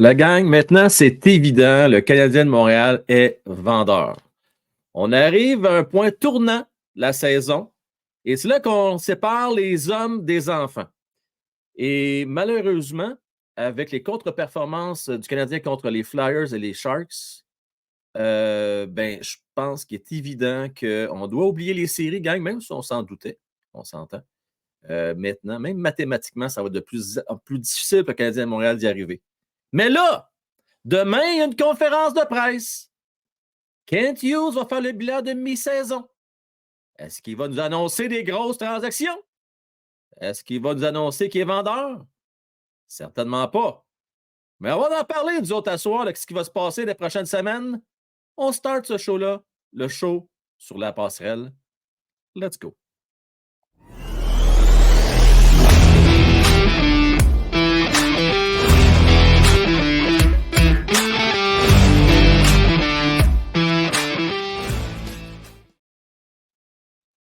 La gang, maintenant, c'est évident, le Canadien de Montréal est vendeur. On arrive à un point tournant de la saison et c'est là qu'on sépare les hommes des enfants. Et malheureusement, avec les contre-performances du Canadien contre les Flyers et les Sharks, je pense qu'il est évident qu'on doit oublier les séries, gang, même si on s'en doutait, on s'entend. Maintenant, même mathématiquement, ça va être de plus en plus difficile pour le Canadien de Montréal d'y arriver. Mais là, demain, il y a une conférence de presse. Kent Hughes va faire le bilan de mi-saison. Est-ce qu'il va nous annoncer des grosses transactions? Est-ce qu'il va nous annoncer qu'il est vendeur? Certainement pas. Mais on va en parler, nous autres, à soir, de ce qui va se passer les prochaines semaines. On start ce show-là, le show sur la passerelle. Let's go.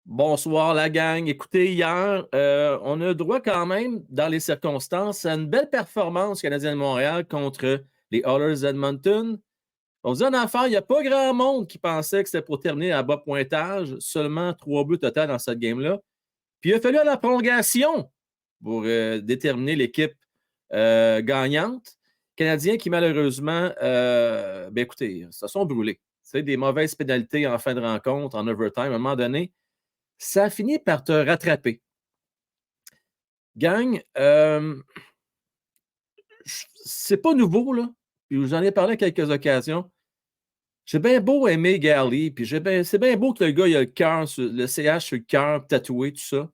Bonsoir la gang. Écoutez, hier, on a droit quand même, dans les circonstances, à une belle performance canadienne de Montréal contre les Oilers d'Edmonton. On se dit en affaire, il n'y a pas grand monde qui pensait que c'était pour terminer à bas pointage. Seulement 3 buts total dans cette game-là. Puis il a fallu à la prolongation pour déterminer l'équipe gagnante. Canadiens qui, malheureusement, écoutez, se sont brûlés. C'est des mauvaises pénalités en fin de rencontre, en overtime, à un moment donné. Ça a fini par te rattraper. Gang, c'est pas nouveau, là. Puis j'en ai parlé à quelques occasions. J'ai bien beau aimer Gally, puis c'est bien beau que le gars il a le cœur, le CH sur le cœur, tatoué, tout ça.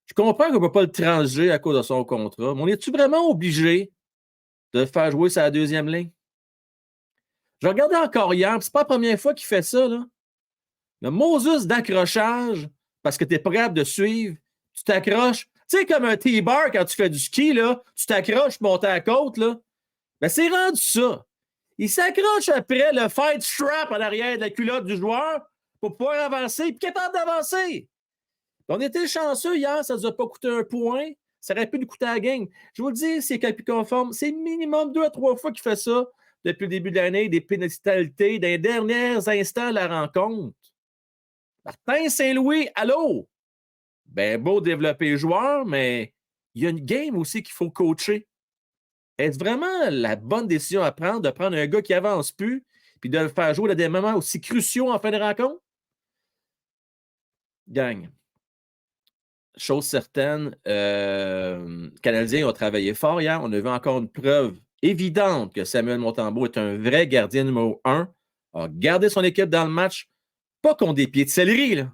Je comprends qu'on ne peut pas le transiger à cause de son contrat, mais on est-tu vraiment obligé de le faire jouer sa deuxième ligne? Je regardais encore hier, puis c'est pas la première fois qu'il fait ça, là. Le Moses d'accrochage, parce que tu n'es pas capable de suivre, tu t'accroches. Tu sais, comme un T-bar quand tu fais du ski, là, tu t'accroches pour monter à la côte, là. Ben, c'est rendu ça. Il s'accroche après le fight strap en arrière de la culotte du joueur pour pouvoir avancer, puis capable d'avancer. On était chanceux hier, ça ne nous a pas coûté un point. Ça aurait pu nous coûter la game. Je vous le dis, c'est calcul conforme. C'est minimum 2 à 3 fois qu'il fait ça depuis le début de l'année, des pénalités, des derniers instants de la rencontre. Martin Saint-Louis, allô? Ben, beau développer le joueur, mais il y a une game aussi qu'il faut coacher. Est-ce vraiment la bonne décision à prendre de prendre un gars qui avance plus puis de le faire jouer à des moments aussi cruciaux en fin de rencontre? Gang. Chose certaine, les Canadiens ont travaillé fort hier. On a vu encore une preuve évidente que Samuel Montembeault est un vrai gardien numéro 1. A gardé son équipe dans le match, pas contre des pieds de céleri, là.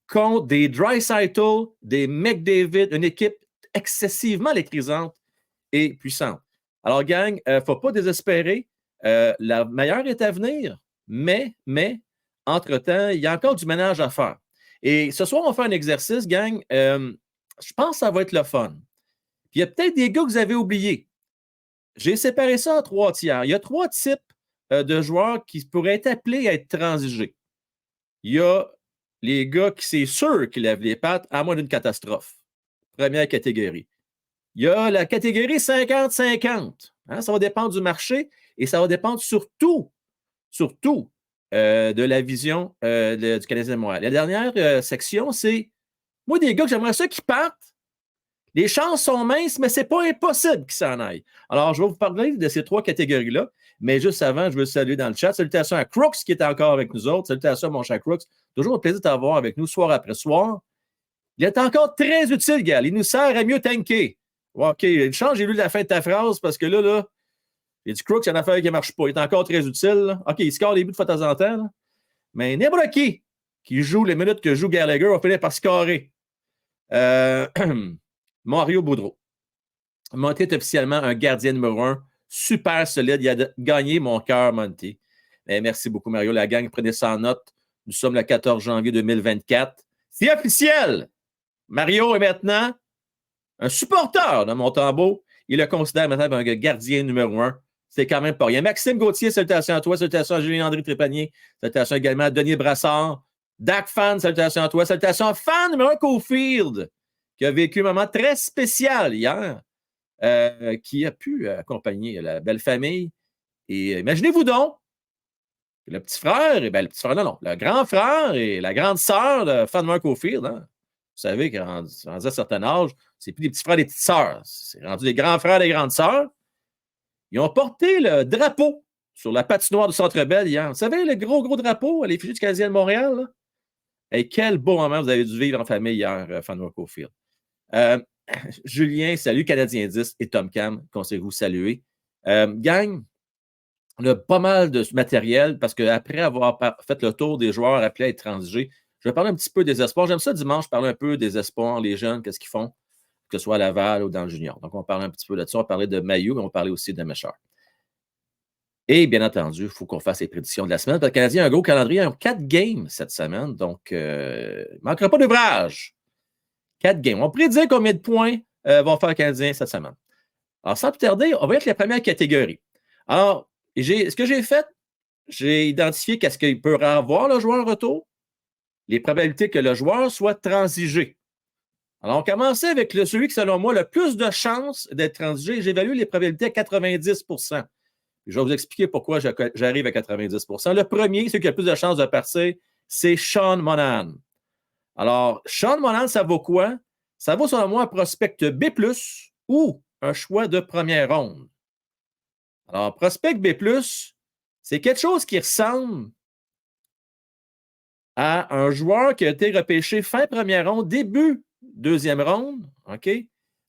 Contre des Draisaitl, des McDavid, une équipe excessivement électrisante et puissante. Alors, gang, il ne faut pas désespérer. La meilleure est à venir, mais, entre-temps, il y a encore du ménage à faire. Et ce soir, on fait un exercice, gang. Je pense que ça va être le fun. Puis il y a peut-être des gars que vous avez oubliés. J'ai séparé ça en 3 tiers. Il y a 3 types de joueurs qui pourraient être appelés à être transigés. Il y a les gars qui, c'est sûr qu'ils lèvent les pattes à moins d'une catastrophe. Première catégorie. Il y a la catégorie 50-50. Hein, ça va dépendre du marché et ça va dépendre surtout de la vision du Canadien de Montréal. La dernière section, c'est moi, des gars que j'aimerais ça qui partent. Les chances sont minces, mais c'est pas impossible qu'ils s'en aillent. Alors, je vais vous parler de ces 3 catégories-là, mais juste avant, je veux saluer dans le chat. Salutations à Crooks qui est encore avec nous autres. Salutations à mon cher Crooks. Toujours un plaisir de t'avoir avec nous soir après soir. Il est encore très utile, Gal. Il nous sert à mieux tanker. OK, une chance, j'ai lu la fin de ta phrase parce que là, j'ai dit Crooks, il y a une affaire qui ne marche pas. Il est encore très utile. Là. OK, il score les buts de fois de temps en temps. Là. Mais n'importe qui joue les minutes que joue Gallagher va finir par scorer. Mario Boudreau. Monty est officiellement un gardien numéro 1. Super solide. Il a gagné mon cœur, Monty. Merci beaucoup, Mario. La gang, prenez ça en note. Nous sommes le 14 janvier 2024. C'est officiel! Mario est maintenant un supporter de Montembeault. Il le considère maintenant comme un gardien numéro 1. C'est quand même pas rien. Maxime Gauthier, salutations à toi. Salutations à Julien-André Trépanier. Salutations également à Denis Brassard. Dak Fan, salutations à toi. Salutations à Fan numéro 1 Cofield, qui a vécu un moment très spécial hier. qui a pu accompagner la belle famille. Et imaginez-vous donc, le petit frère, le petit frère, non, le grand frère et la grande sœur de Fanmer Cofield, hein? Vous savez qu'à un certain âge, c'est plus des petits frères et des petites sœurs, c'est rendu des grands frères et des grandes sœurs. Ils ont porté le drapeau sur la patinoire du Centre Bell hier. Vous savez, le gros drapeau à l'effigie du Canadien de Montréal, là? Et quel beau moment vous avez dû vivre en famille hier, Fanmer Cofield. Julien, salut, Canadien 10 et Tom Cam, conseillez-vous saluer. Gang, on a pas mal de matériel parce qu'après avoir fait le tour des joueurs appelés à être transigés, je vais parler un petit peu des espoirs. J'aime ça dimanche, parler un peu des espoirs, les jeunes, qu'est-ce qu'ils font, que ce soit à Laval ou dans le junior. Donc, on parle un petit peu de ça. On parlait de Mailloux, mais on parlait aussi de Méchard. Et bien entendu, il faut qu'on fasse les prédictions de la semaine. Parce que le Canadien a un gros calendrier. Ils ont 4 games cette semaine. Donc, il ne manquera pas d'ouvrage. 4 games. On prédit combien de points vont faire le Canadien cette semaine. Alors, sans plus tarder, on va être la première catégorie. Alors, ce que j'ai fait, j'ai identifié qu'est-ce qu'il peut avoir le joueur en retour, les probabilités que le joueur soit transigé. Alors, on commençait avec celui qui, selon moi, a le plus de chances d'être transigé. J'évalue les probabilités à 90 %. Je vais vous expliquer pourquoi j'arrive à 90 %. Le premier, celui qui a le plus de chances de partir, c'est Sean Monahan. Alors, Sean Monahan, ça vaut quoi? Ça vaut, selon moi, un prospect B+, ou un choix de première ronde. Alors, prospect B+, c'est quelque chose qui ressemble à un joueur qui a été repêché fin première ronde, début deuxième ronde, OK,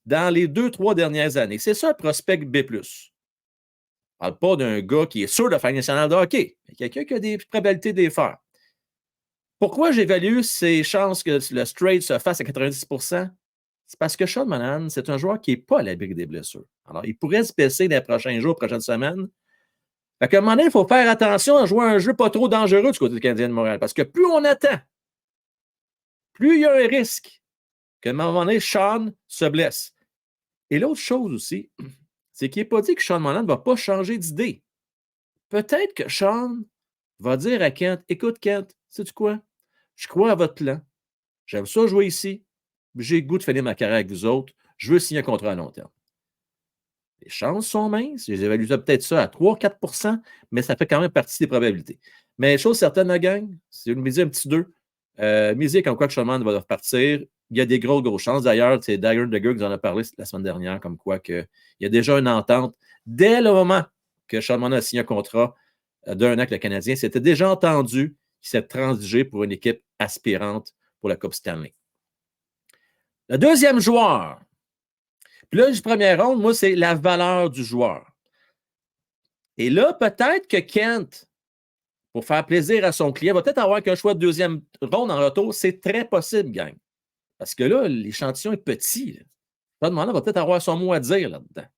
dans les 2-3 dernières années. C'est ça, un prospect B+. Je ne parle pas d'un gars qui est sûr de faire national de hockey, mais quelqu'un qui a des probabilités de les faire. Pourquoi j'évalue ces chances que le straight se fasse à 90 %? C'est parce que Sean Monahan, c'est un joueur qui n'est pas à l'abri des blessures. Alors, il pourrait se blesser dans les prochains jours, prochaines semaines. Fait qu'à un moment donné, il faut faire attention à jouer un jeu pas trop dangereux du côté du Canadien de Montréal. Parce que plus on attend, plus il y a un risque qu'à un moment donné, Sean se blesse. Et l'autre chose aussi, c'est qu'il n'est pas dit que Sean Monahan ne va pas changer d'idée. Peut-être que Sean va dire à Kent, écoute Kent, sais-tu quoi? Je crois à votre plan. J'aime ça jouer ici. J'ai le goût de finir ma carrière avec vous autres. Je veux signer un contrat à long terme. Les chances sont minces. J'ai évalué peut-être ça à 3-4 %, mais ça fait quand même partie des probabilités. Mais chose certaine, la gang, si vous me misez un petit 2, misez comme quoi que Sean Monahan va partir. Il y a des grosses chances. D'ailleurs, c'est Dagger Duggar qui nous en a parlé la semaine dernière, comme quoi il y a déjà une entente. Dès le moment que Sean Monahan a signé un contrat d'1 an avec le Canadien, c'était déjà entendu qu'il s'est transigé pour une équipe aspirante pour la Coupe Stanley. Le deuxième joueur, puis là, du première ronde, moi, c'est la valeur du joueur. Et là, peut-être que Kent, pour faire plaisir à son client, va peut-être avoir qu'un choix de deuxième ronde en retour. C'est très possible, gang. Parce que là, l'échantillon est petit. Là. On va peut-être avoir son mot à dire là-dedans.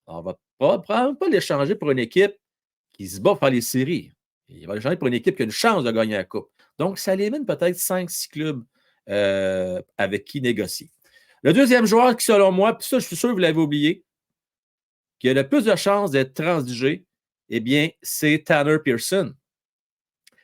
On ne va probablement pas l'échanger pour une équipe qui se bat pour faire les séries. Il va l'échanger pour une équipe qui a une chance de gagner la Coupe. Donc, ça élimine peut-être 5-6 clubs avec qui négocier. Le deuxième joueur qui, selon moi, puis ça, je suis sûr que vous l'avez oublié, qui a le plus de chances d'être transigé, eh bien, c'est Tanner Pearson.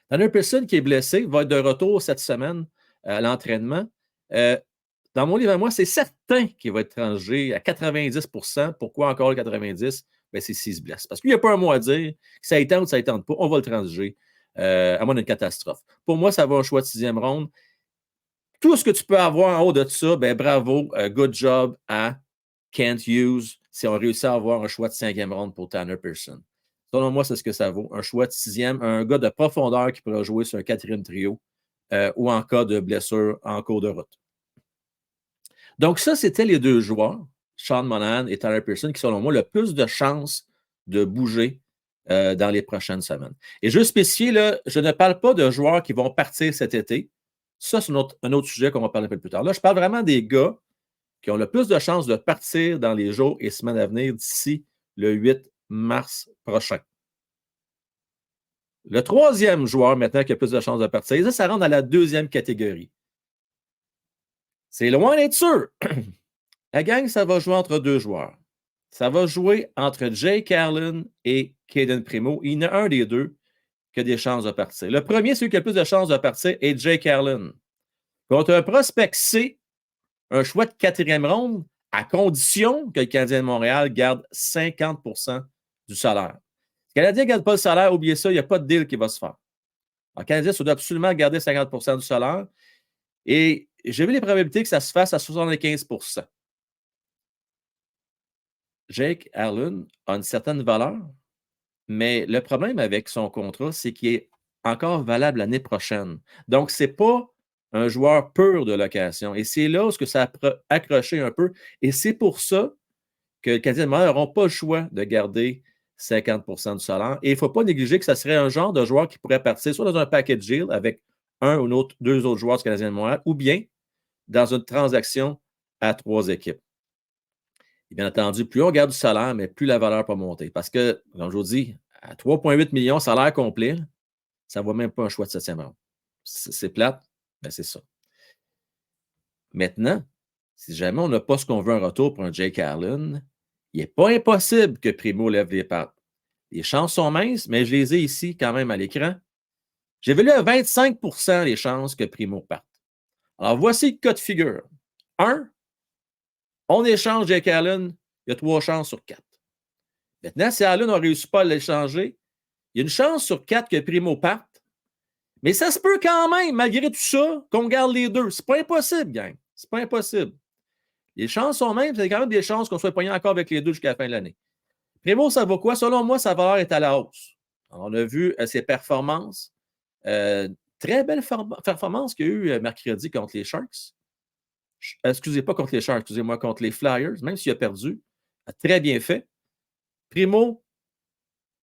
Tanner Pearson, qui est blessé, va être de retour cette semaine à l'entraînement. Dans mon livre à moi, c'est certain qu'il va être transigé à 90 %. Pourquoi encore le 90 %? Ben, c'est s'il se blesse. Parce qu'il n'y a pas un mot à dire. Que ça étende ou ça étende pas, on va le transiger, à moins d'une catastrophe. Pour moi, ça va un choix de 6e ronde. Tout ce que tu peux avoir en haut de ça, ben bravo, good job à Kent Hughes si on réussit à avoir un choix de 5e ronde pour Tanner Pearson. Selon moi, c'est ce que ça vaut. Un choix de 6e, un gars de profondeur qui pourra jouer sur un 4e trio ou en cas de blessure en cours de route. Donc, ça, c'était les deux joueurs, Sean Monahan et Tanner Pearson, qui, selon moi, ont le plus de chances de bouger dans les prochaines semaines. Et je veux spécifier, là, je ne parle pas de joueurs qui vont partir cet été. Ça, c'est un autre sujet qu'on va parler un peu plus tard. Là, je parle vraiment des gars qui ont le plus de chances de partir dans les jours et semaines à venir d'ici le 8 mars prochain. Le troisième joueur maintenant qui a plus de chances de partir, ça rentre dans la deuxième catégorie. C'est loin d'être sûr. La gang, ça va jouer entre deux joueurs. Ça va jouer entre Jake Allen et Cayden Primeau. Il y en a un des deux qui a des chances de partir. Le premier, celui qui a le plus de chances de partir, est Jake Allen. Contre un prospect C, un choix de 4e ronde à condition que le Canadien de Montréal garde 50 du salaire. Si le Canadien ne garde pas le salaire, oubliez ça, il n'y a pas de deal qui va se faire. Le Canadien, ça doit absolument garder 50 du salaire. Et j'ai vu les probabilités que ça se fasse à 75 Jake Allen a une certaine valeur, mais le problème avec son contrat, c'est qu'il est encore valable l'année prochaine. Donc, ce n'est pas un joueur pur de location. Et c'est là où ça a accroché un peu. Et c'est pour ça que les Canadiens de Montréal n'auront pas le choix de garder 50 du salaire. Et il ne faut pas négliger que ça serait un genre de joueur qui pourrait partir soit dans un package deal avec un ou deux autres joueurs du Canadien de Montréal, ou bien dans une transaction à 3 équipes. Et bien entendu, plus on garde du salaire, mais plus la valeur peut monter. Parce que, comme je vous dis, à 3,8 millions, salaire complet, ça ne vaut même pas un choix de 7e ronde. C'est plate, mais c'est ça. Maintenant, si jamais on n'a pas ce qu'on veut en retour pour un Jake Allen, il n'est pas impossible que Primo lève les pattes. Les chances sont minces, mais je les ai ici quand même à l'écran. J'ai vu à 25 les chances que Primo parte. Alors, voici le cas de figure. 1, on échange Jake Allen, il y a 3 chances sur 4. Maintenant, si Allen n'a réussi pas à l'échanger, il y a une chance sur 4 que Primo parte. Mais ça se peut quand même, malgré tout ça, qu'on garde les deux. C'est pas impossible, gang. C'est pas impossible. Les chances sont même, c'est quand même des chances qu'on soit pogné encore avec les deux jusqu'à la fin de l'année. Primo, ça vaut quoi? Selon moi, sa valeur est à la hausse. On a vu ses performances. Très belle performance qu'il y a eu mercredi contre les Sharks. Excusez pas contre les Sharks, excusez-moi, contre les Flyers, même s'il a perdu. A très bien fait. Primo,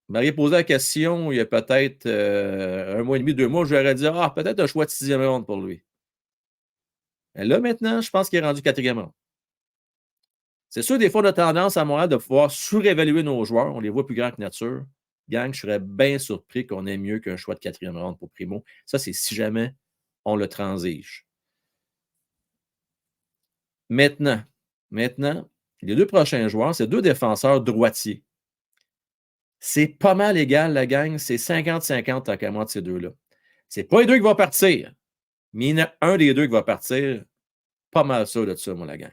vous m'auriez posé la question il y a peut-être 1 mois et demi, 2 mois, je lui aurais dit peut-être un choix de 6e ronde pour lui. Mais là, maintenant, je pense qu'il est rendu 4e ronde. C'est sûr, des fois, on a tendance à Montréal de pouvoir surévaluer nos joueurs. On les voit plus grands que nature. Gang, je serais bien surpris qu'on ait mieux qu'un choix de 4e ronde pour Primo. Ça, c'est si jamais on le transige. Maintenant, les 2 prochains joueurs, c'est 2 défenseurs droitiers. C'est pas mal égal, la gang. C'est 50-50 tant qu'à moi de ces deux-là. C'est pas les deux qui vont partir, mais il y en a un des deux qui va partir. Pas mal sûr de ça, moi, la gang.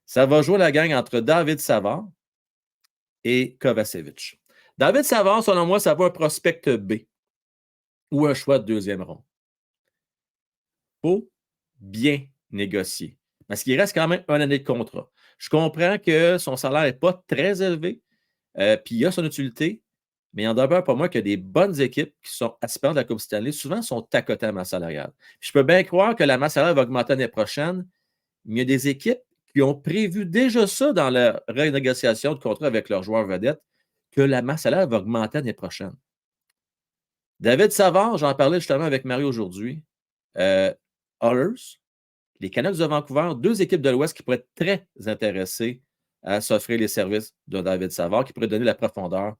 Ça va jouer la gang entre David Savard et Kovacevic. David Savard, selon moi, ça va un prospect B ou un choix de 2e ronde. Il faut bien négocier parce qu'il reste quand même 1 année de contrat. Je comprends que son salaire n'est pas très élevé, puis il a son utilité, mais il en demeure pour moi que des bonnes équipes qui sont aspirantes à la Coupe Stanley souvent sont à côté de la masse salariale. Puis je peux bien croire que la masse salariale va augmenter l'année prochaine, mais il y a des équipes qui ont prévu déjà ça dans leur renégociation de contrat avec leurs joueurs vedettes, que la masse salariale va augmenter l'année prochaine. David Savard, j'en parlais justement avec Mario aujourd'hui. Oilers, les Canucks de Vancouver, 2 équipes de l'Ouest qui pourraient être très intéressées à s'offrir les services de David Savard, qui pourraient donner la profondeur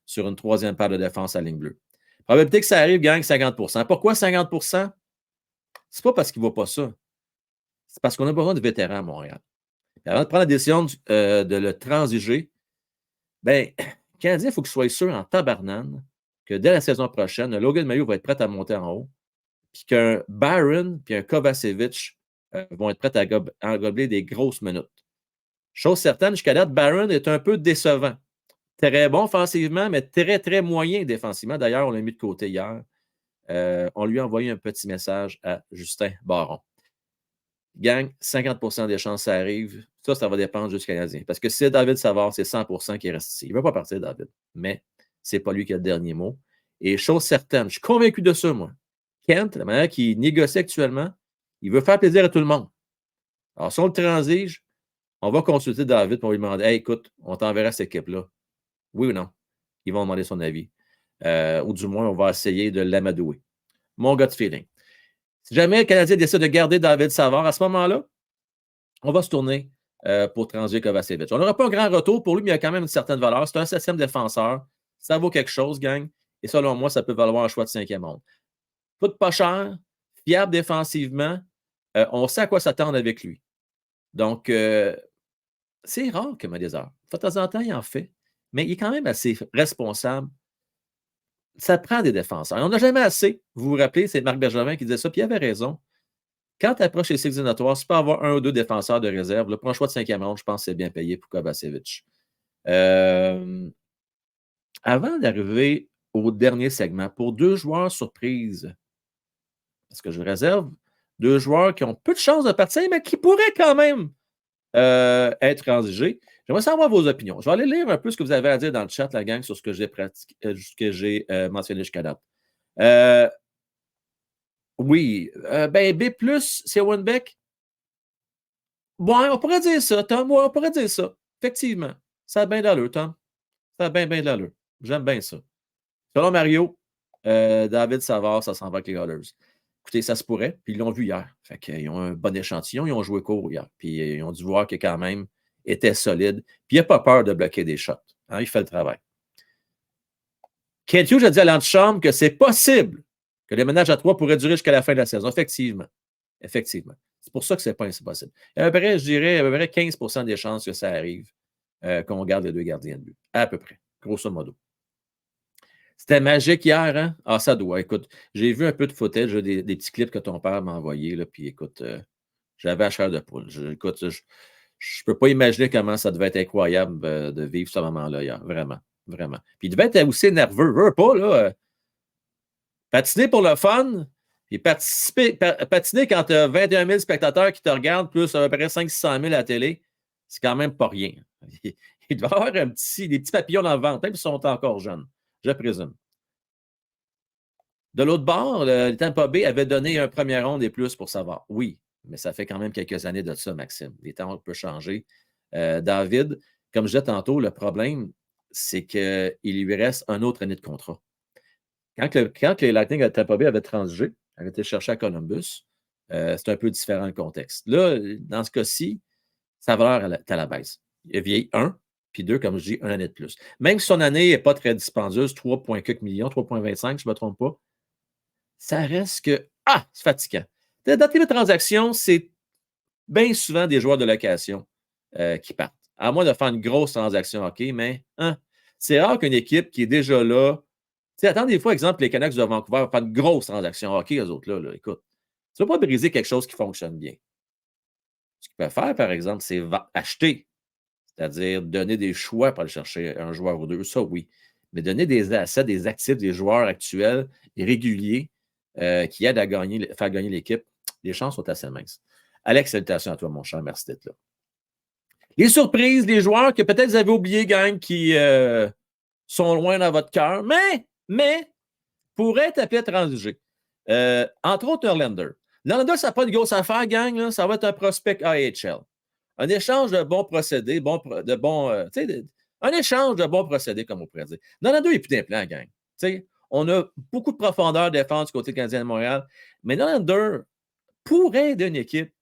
sur une 3e paire de défense à ligne bleue. Probabilité que ça arrive, gang, 50 Pourquoi 50 C'est pas parce qu'il ne voit pas ça. C'est parce qu'on a besoin de vétérans à Montréal. Et avant de prendre la décision de le transiger, bien, le Canadien, il faut qu'il soit sûr en tabarnane que dès la saison prochaine, Logan Mailloux va être prêt à monter en haut, puis qu'un Barron puis un Kovacevic vont être prêts à englober des grosses minutes. Chose certaine, jusqu'à date, Barron est un peu décevant. Très bon offensivement, mais très, très moyen défensivement. D'ailleurs, on l'a mis de côté hier. On lui a envoyé un petit message à Justin Baron. Gang, 50 des chances ça arrive. Ça va dépendre du Canadien. Parce que si c'est David Savard, c'est 100 qui reste ici. Il ne veut pas partir, David. Mais ce n'est pas lui qui a le dernier mot. Et chose certaine, je suis convaincu de ça, moi. Kent, la manière qu'il négocie actuellement, il veut faire plaisir à tout le monde. Alors, si on le transige, on va consulter David pour lui demander hey, écoute, on t'enverra cette équipe-là. Oui ou non? Ils vont demander son avis. Ou du moins, on va essayer de l'amadouer. Mon gut feeling. Si jamais le Canadien décide de garder David Savard, à ce moment-là, on va se tourner pour transiger Kovacevic. On n'aura pas un grand retour pour lui, mais il y a quand même une certaine valeur. C'est un 7e défenseur. Ça vaut quelque chose, gang. Et selon moi, ça peut valoir un choix de 5e ronde. Coûte pas cher, fiable défensivement. On sait à quoi s'attendre avec lui. Donc, c'est rare que Médésard. De temps en temps, il en fait. Mais il est quand même assez responsable. Ça prend des défenseurs. On n'a jamais assez. Vous vous rappelez, c'est Marc Bergevin qui disait ça, puis il avait raison. quand tu approches les cycles éliminatoires, si tu peux avoir un ou deux défenseurs de réserve, pour un choix de 5e ronde, je pense que c'est bien payé pour Kovacevic. Avant d'arriver au dernier segment, pour 2 joueurs surprises, parce que je réserve 2 joueurs qui ont peu de chances de partir, mais qui pourraient quand même être transigés. J'aimerais savoir vos opinions. Je vais aller lire un peu ce que vous avez à dire dans le chat, la gang, sur ce que j'ai pratiqué, ce que j'ai mentionné jusqu'à date. Oui, ben B+, c'est Winbeck. Ouais, on pourrait dire ça, Tom. Ouais, on pourrait dire ça. Effectivement. Ça a bien d'allure, Tom. Ça a bien, bien de l'allure. J'aime bien ça. Selon Mario, David Savard, ça s'en va avec les Oilers. Écoutez, ça se pourrait. Puis ils l'ont vu hier. Fait qu'ils ont un bon échantillon. Ils ont joué court hier. Puis ils ont dû voir que quand même était solide. Puis il n'a pas peur de bloquer des shots. Hein, il fait le travail. Kent Hughes a dit à l'antichambre que c'est possible que les ménages à 3 pourraient durer jusqu'à la fin de la saison. Effectivement. Effectivement. C'est pour ça que c'est pas impossible. Il y a à peu près, je dirais, à peu près 15 des chances que ça arrive qu'on garde les 2 gardiens de but. À peu près. Grosso modo. C'était magique hier, hein? Ah, ça doit. Écoute, j'ai vu un peu de footage, des petits clips que ton père m'a envoyés, là, puis écoute, j'avais la chair de poule. Écoute, je ne peux pas imaginer comment ça devait être incroyable de vivre ce moment-là hier. Vraiment, vraiment. Puis il devait être aussi nerveux. Veux pas, là. Patiner pour le fun, et patiner quand tu as 21 000 spectateurs qui te regardent, plus à peu près 500-600 000 à la télé, c'est quand même pas rien. Il doit avoir des petits papillons dans le ventre, même s'ils sont encore jeunes, je présume. De l'autre bord, le Tampa Bay avait donné un premier ronde et plus pour savoir. Oui, mais ça fait quand même quelques années de ça, Maxime. Les temps peuvent changer. David, comme je disais tantôt, le problème, c'est qu'il lui reste un autre année de contrat. Quand les Lightning de Tampa Bay avaient transigé, avaient été chercher à Columbus, c'est un peu différent le contexte. Là, dans ce cas-ci, sa valeur est à la baisse. Il a vieilli 1, puis 2, comme je dis, une année de plus. Même si son année n'est pas très dispendieuse, 3,4 millions, 3,25, je ne me trompe pas, ça reste que, c'est fatigant. Dans tes transactions, c'est bien souvent des joueurs de location qui partent. À moins de faire une grosse transaction, OK, mais c'est rare qu'une équipe qui est déjà là. Tu sais, attends, des fois, exemple, les Canucks de Vancouver vont faire une grosse transaction. OK, eux autres, là, écoute, tu ne vas pas briser quelque chose qui fonctionne bien. Ce qu'ils peuvent faire, par exemple, c'est acheter, c'est-à-dire donner des choix pour aller chercher un joueur ou deux. Ça, oui. Mais donner des assets, des actifs, des joueurs actuels et réguliers qui aident à faire gagner l'équipe, les chances sont assez minces. Alex, salutations à toi, mon cher. Merci d'être là. Les surprises, les joueurs que peut-être vous avez oubliés, gang, qui sont loin dans votre cœur, mais pourraient être appelés à transiger. Entre autres, Norlander. Norlander, ça n'a pas de grosse affaire, gang. Là. Ça va être un prospect AHL. Un échange de bons procédés, un échange de bons procédés, comme on pourrait dire. Norlander n'est plus d'implant, gang. T'sais, on a beaucoup de profondeur défense du côté canadien de Montréal, mais Norlander pourrait aider une équipe.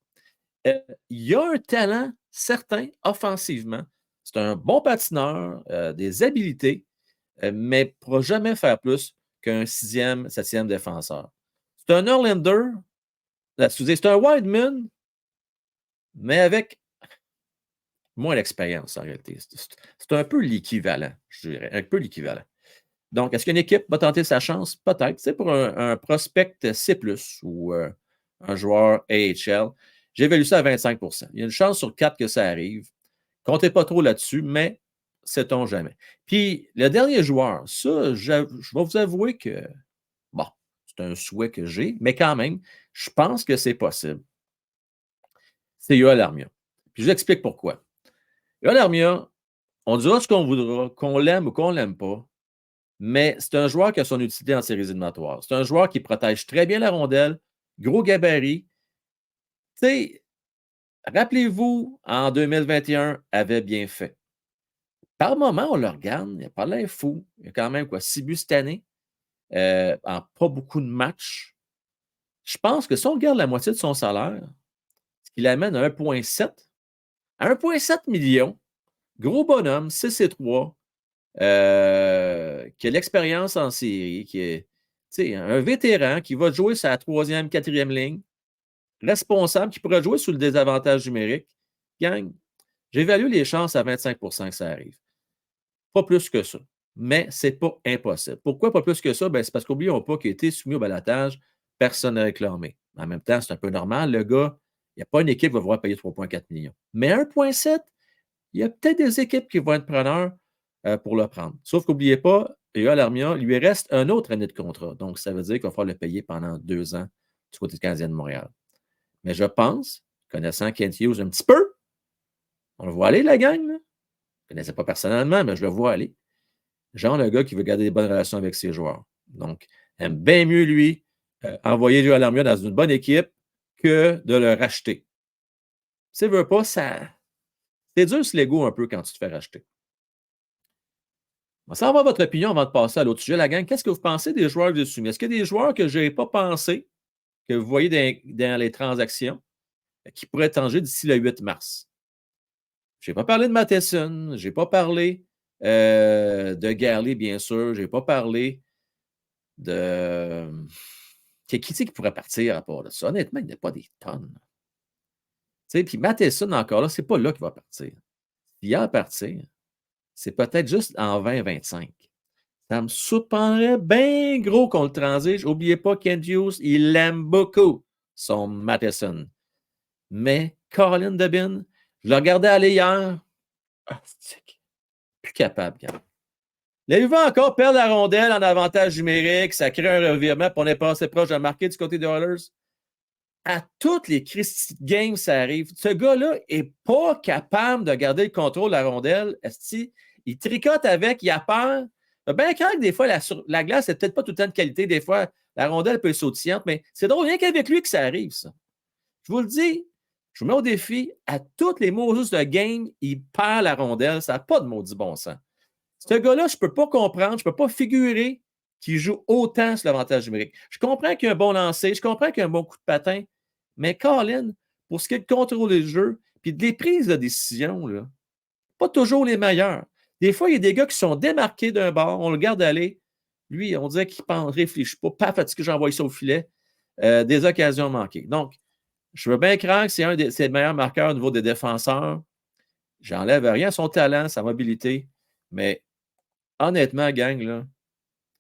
Il a un talent certain offensivement. C'est un bon patineur, des habiletés, mais ne pourra jamais faire plus qu'un 6e, 7e défenseur. C'est un Norlander, c'est un Wideman, mais avec moins d'expérience en réalité. C'est un peu l'équivalent, je dirais. Un peu l'équivalent. Donc, est-ce qu'une équipe va tenter sa chance? Peut-être. C'est pour un prospect C+, ou un joueur AHL. J'évalue ça à 25 %. Il y a une chance sur 4 que ça arrive. Comptez pas trop là-dessus, mais sait-on jamais. Puis, le dernier joueur, ça, je vais vous avouer que, bon, c'est un souhait que j'ai, mais quand même, je pense que c'est possible. C'est Yoel Armia. Puis, je vous explique pourquoi. Yoel Armia, on dira ce qu'on voudra, qu'on l'aime ou qu'on ne l'aime pas, mais c'est un joueur qui a son utilité en séries éliminatoires. C'est un joueur qui protège très bien la rondelle, gros gabarit. Tu sais, rappelez-vous, en 2021, avait bien fait. Par moment, on le regarde, il n'a pas l'air fou. Il y a quand même 6 buts cette année, en pas beaucoup de matchs. Je pense que si on regarde la moitié de son salaire, ce qui l'amène à 1,7, à 1,7 million, gros bonhomme, 6 et 3, qui a l'expérience en série, qui est un vétéran qui va jouer sa 3e, 4e ligne, responsable, qui pourrait jouer sous le désavantage numérique. Gang, j'évalue les chances à 25 % que ça arrive. Pas plus que ça. Mais ce n'est pas impossible. Pourquoi pas plus que ça? Ben, c'est parce qu'oublions pas qu'il a été soumis au balotage, personne n'a réclamé. En même temps, c'est un peu normal. Le gars, il n'y a pas une équipe qui va vouloir payer 3,4 millions. Mais 1,7, il y a peut-être des équipes qui vont être preneurs pour le prendre. Sauf qu'oubliez pas, Yoel Armia, il lui reste un autre année de contrat. Donc, ça veut dire qu'il va falloir le payer pendant 2 ans du côté du Canadien de Montréal. Mais je pense, connaissant Kent Hughes un petit peu, on le voit aller, la gang. Là. Je ne le connaissais pas personnellement, mais je le vois aller. Genre le gars qui veut garder des bonnes relations avec ses joueurs. Donc, aime bien mieux, lui, envoyer Yoel Armia dans une bonne équipe que de le racheter. Tu sais, veux pas, ça... C'est dur sur l'ego un peu quand tu te fais racheter. On va savoir votre opinion avant de passer à l'autre sujet, la gang. Qu'est-ce que vous pensez des joueurs dessus? Est-ce qu'il y a des joueurs que je n'ai pas pensé, que vous voyez dans les transactions, qui pourraient changer d'ici le 8 mars? Je n'ai pas parlé de Matheson, je n'ai pas parlé de Garley, bien sûr, je n'ai pas parlé de... Qui c'est qui pourrait partir à rapport de ça? Honnêtement, il n'y a pas des tonnes. Puis Matheson, encore là, c'est pas là qu'il va partir. Il va partir. C'est peut-être juste en 2025. Ça me surprendrait bien gros qu'on le transige. N'oubliez pas, Kent Hughes, il aime beaucoup son Matheson. Mais Colin Debin, je le regardais aller hier. Ah, c'est plus capable, gars. L'avez-vous encore perdre la rondelle en avantage numérique? Ça crée un revirement, puis on est passé proche de marquer du côté des Oilers. À toutes les Christy Games, ça arrive. Ce gars-là n'est pas capable de garder le contrôle de la rondelle. Esti, il tricote avec, il a peur. Bien clair que des fois, la glace n'est peut-être pas tout le temps de qualité. Des fois, la rondelle peut être sautillante, mais c'est drôle, rien qu'avec lui que ça arrive, ça. Je vous le dis, je vous mets au défi, à toutes les Moses de game, il perd la rondelle. Ça n'a pas de maudit bon sens. Ce gars-là, je ne peux pas comprendre, je ne peux pas figurer qu'il joue autant sur l'avantage numérique. Je comprends qu'il y a un bon lancer, je comprends qu'il y a un bon coup de patin, mais Colin, pour ce qui est de contrôler le jeu, puis des prises de décision, là, pas toujours les meilleures. Des fois, il y a des gars qui sont démarqués d'un bord, on le garde aller. Lui, on dirait qu'il ne réfléchit pas. Paf, est-ce que j'envoie ça au filet? Des occasions manquées. Donc, je veux bien craindre que c'est un des meilleurs marqueurs au niveau des défenseurs. J'enlève rien à son talent, sa mobilité, mais honnêtement, gang, là,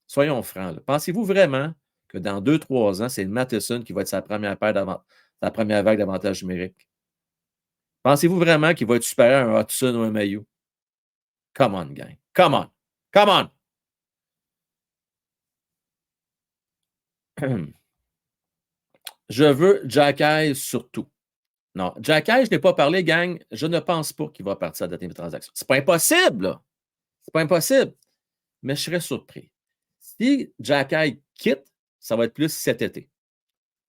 soyons francs. Là. Pensez-vous vraiment que dans 2-3 ans, c'est le Matheson qui va être sa première vague d'avantage numérique? Pensez-vous vraiment qu'il va être supérieur à un Hudson ou un Mailloux? Come on, gang. Come on. Come on. Je veux Jack Eyes surtout. Non, Jack Eyes, je n'ai pas parlé, gang. Je ne pense pas qu'il va partir à la date de transaction. C'est pas impossible, là. C'est pas impossible. Mais je serais surpris. Si Jack Eyes quitte, ça va être plus cet été.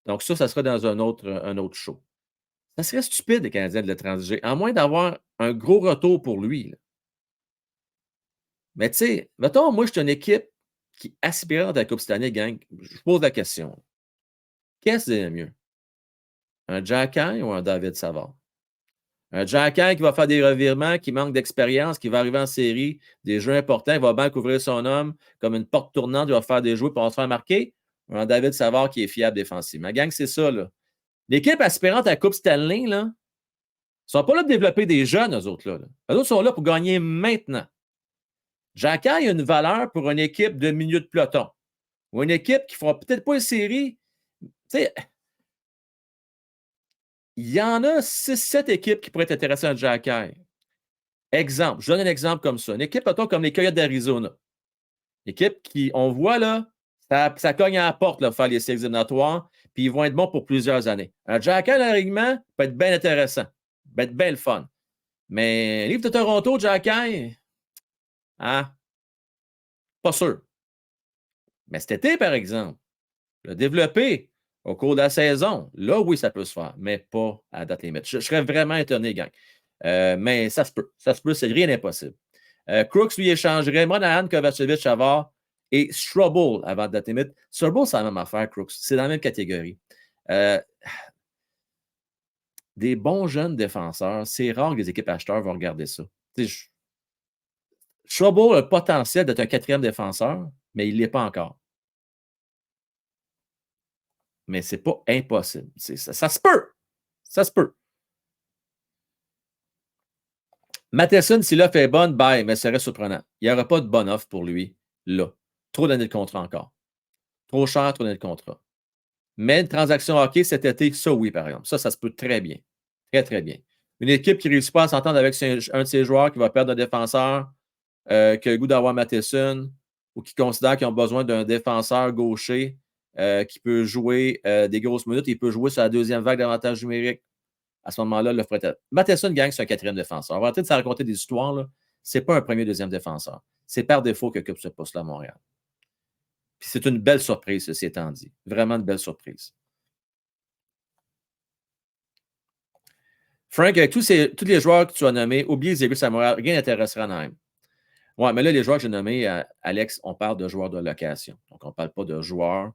Donc, ça sera dans un autre show. Ça serait stupide, les Canadiens, de le transiger, à moins d'avoir un gros retour pour lui. Là. Mais tu sais, mettons, moi, je suis une équipe qui aspire à la Coupe cette année, gang. Je pose la question. Qu'est-ce qui est mieux? Un Jack Eye ou un David Savard? Un Jack Eye qui va faire des revirements, qui manque d'expérience, qui va arriver en série, des jeux importants, il va bien couvrir son homme comme une porte tournante, il va faire des jeux pour se faire marquer. Ou un David Savard qui est fiable défensivement. Gang, c'est ça, là. L'équipe aspirante à la Coupe Stanley, là, ne sont pas là pour développer des jeunes, eux autres. Là. Eux autres sont là pour gagner maintenant. Jack Eye a une valeur pour une équipe de milieu de peloton. Ou une équipe qui ne fera peut-être pas une série. Tu sais, il y en a 6-7 équipes qui pourraient être intéressées à Jack Eye. Exemple, je donne un exemple comme ça. Une équipe, mettons, comme les Coyotes d'Arizona. Une équipe qui, on voit là, ça cogne à la porte là, pour faire les séries éliminatoires, puis ils vont être bons pour plusieurs années. Un Jack Eye, l'alignement, peut être bien intéressant, peut être bien le fun. Mais livre de Toronto, Jack Eye, ah, pas sûr. Mais cet été, par exemple, le développer au cours de la saison, là, oui, ça peut se faire, mais pas à date limite. Je serais vraiment étonné, gang. Mais ça se peut. Ça se peut, c'est rien d'impossible. Crooks, lui, échangerait Monahan, Kovacevic, Savard et Strobel avant date limite. Strobel, c'est la même affaire, Crooks. C'est dans la même catégorie. Des bons jeunes défenseurs, c'est rare que les équipes acheteurs vont regarder ça. Strobel a le potentiel d'être un 4e défenseur, mais il ne l'est pas encore. Mais ce n'est pas impossible. Ça se peut. Ça se peut. Matheson, si l'offre est bonne, bye, mais ce serait surprenant. Il n'y aura pas de bonne offre pour lui, là. Trop d'années de contrat encore. Trop cher, trop d'années de contrat. Mais une transaction hockey cet été, ça oui, par exemple. Ça se peut très bien. Très, très bien. Une équipe qui ne réussit pas à s'entendre avec un de ses joueurs, qui va perdre un défenseur, qui a le goût d'avoir Matheson, ou qui considère qu'ils ont besoin d'un défenseur gaucher qui peut jouer des grosses minutes, il peut jouer sur la deuxième vague d'avantage numérique. À ce moment-là, le ferait. Matheson gagne sur un quatrième défenseur. On va arrêter de se raconter des histoires. Ce n'est pas un premier, deuxième défenseur. C'est par défaut qu'il occupe ce poste-là à Montréal. Puis c'est une belle surprise, ceci étant dit. Vraiment une belle surprise. Frank, avec tous les joueurs que tu as nommés, oublie Zégus à Montréal, rien n'intéressera Naheem. Ouais, mais là, les joueurs que j'ai nommés, Alex, on parle de joueurs de location. Donc, on ne parle pas de joueurs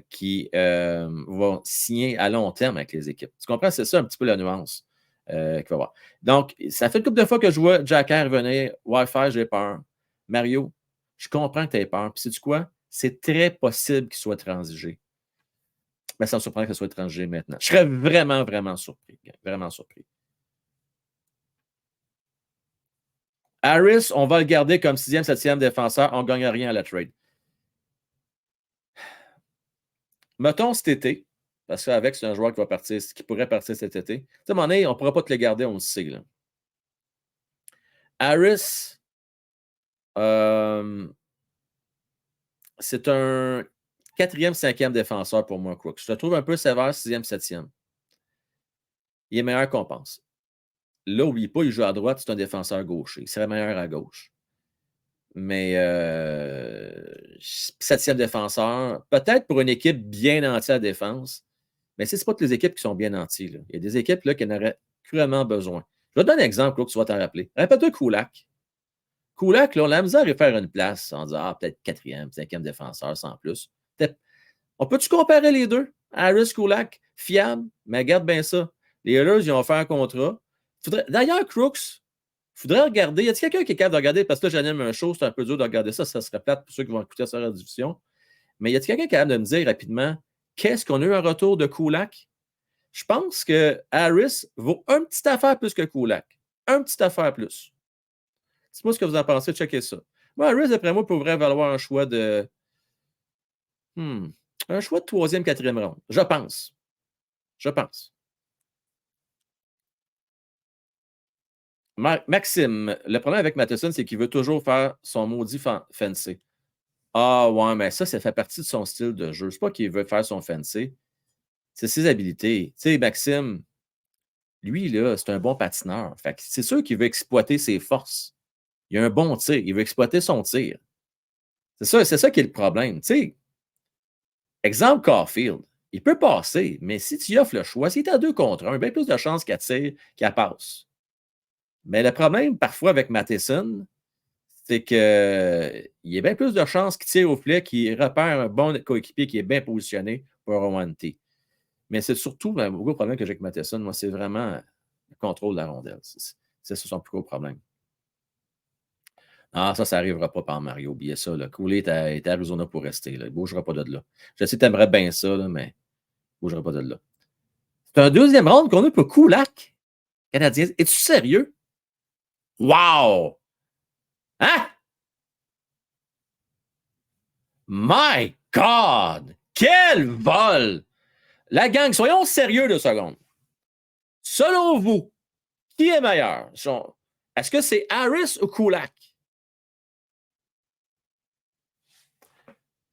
qui vont signer à long terme avec les équipes. Tu comprends? C'est ça un petit peu la nuance qu'il va y avoir. Donc, ça fait une couple de fois que je vois Jack Air venir. Wi-Fi, j'ai peur. Mario, je comprends que tu aies peur. Puis, sais-tu quoi? C'est très possible qu'il soit transigé. Mais ça me surprend que ce soit transigé maintenant. Je serais vraiment, vraiment surpris. Vraiment surpris. Harris, on va le garder comme 6e, 7e défenseur. On ne gagne rien à la trade. Mettons cet été, parce qu'avec, c'est un joueur qui va partir, qui pourrait partir cet été. Tu sais, à un moment donné, on ne pourra pas te le garder, on le sait. Là. Harris, c'est un 4e, 5e défenseur pour moi, Crooks. Je te trouve un peu sévère, 6e, 7e. Il est meilleur qu'on pense. Là, n'oublie pas, il joue à droite, c'est un défenseur gaucher. Il serait meilleur à gauche. Mais 7e défenseur, peut-être pour une équipe bien nantie à défense, mais ce n'est pas toutes les équipes qui sont bien nanties. Là. Il y a des équipes là, qui en auraient cruellement besoin. Je vais te donner un exemple là, que tu vas t'en rappeler. Rappelle-toi Kulak. Kulak, là, on a la misère à faire une place en disant peut-être 4e, 5e défenseur sans plus. On peut-tu comparer les deux? Harris, Kulak, fiable, mais regarde bien ça. Les Oilers, ils ont fait un contrat. D'ailleurs, Crooks, il faudrait regarder. Y a-t-il quelqu'un qui est capable de regarder? Parce que là, j'anime un show, c'est un peu dur de regarder ça. Ça serait plate pour ceux qui vont écouter ça à la diffusion. Mais y a-t-il quelqu'un qui est capable de me dire rapidement qu'est-ce qu'on a eu en retour de Kulak? Je pense que Harris vaut un petit affaire plus que Kulak. Un petit affaire plus. Dites-moi ce que vous en pensez. Checkez ça. Moi, Harris, d'après moi, pourrait valoir un choix de. Un choix de 3e, 4e ronde. Je pense. Je pense. Maxime, le problème avec Matheson, c'est qu'il veut toujours faire son maudit fancy. Ah ouais, mais ça fait partie de son style de jeu. C'est pas qu'il veut faire son fancy. C'est ses habiletés. Tu sais, Maxime, lui, là, c'est un bon patineur. Fait que c'est sûr qu'il veut exploiter ses forces. Il a un bon tir. Il veut exploiter son tir. C'est ça qui est le problème. Tu sais, exemple Caulfield, il peut passer, mais si tu offres le choix, s'il est à 2 contre 1, il a bien plus de chances qu'elle tire qu'elle passe. Mais le problème, parfois, avec Matheson, c'est qu'il y a bien plus de chances qu'il tire au filet, qu'il repère un bon coéquipier qui est bien positionné pour un one-T. Mais c'est surtout le gros problème que j'ai avec Matheson, moi, c'est vraiment le contrôle de la rondelle. C'est son plus gros problème. Ah, ça n'arrivera pas par Mario. Oubliez ça. Cooley est à Arizona pour rester. Là. Il ne bougera pas de là. Je sais que tu aimerais bien ça, là, mais il ne bougera pas de là. C'est un 2e round qu'on a pour Kulak, Canadien. Es-tu sérieux? Wow! Hein? My God! Quel vol! La gang, soyons sérieux 2 secondes. Selon vous, qui est meilleur? Est-ce que c'est Harris ou Kulak?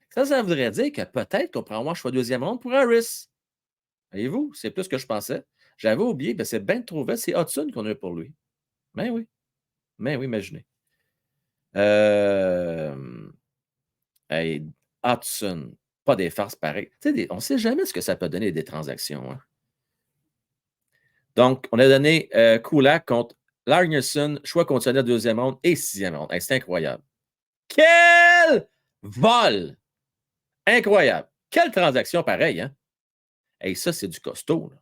Ça voudrait dire que peut-être qu'on pourrait avoir un choix 2e ronde pour Harris. Voyez-vous, c'est plus ce que je pensais. J'avais oublié, c'est bien trop vite. C'est Hudson qu'on a eu pour lui. Mais oui. Mais oui, imaginez. Hey, Hudson, pas des farces pareilles. On ne sait jamais ce que ça peut donner des transactions. Hein. Donc, on a donné Kulak contre Largnerson, choix conditionnel 2e ronde et 6e ronde. Hey, c'est incroyable. Quel vol! Incroyable. Quelle transaction pareille, hein? Hey, ça, c'est du costaud. Là.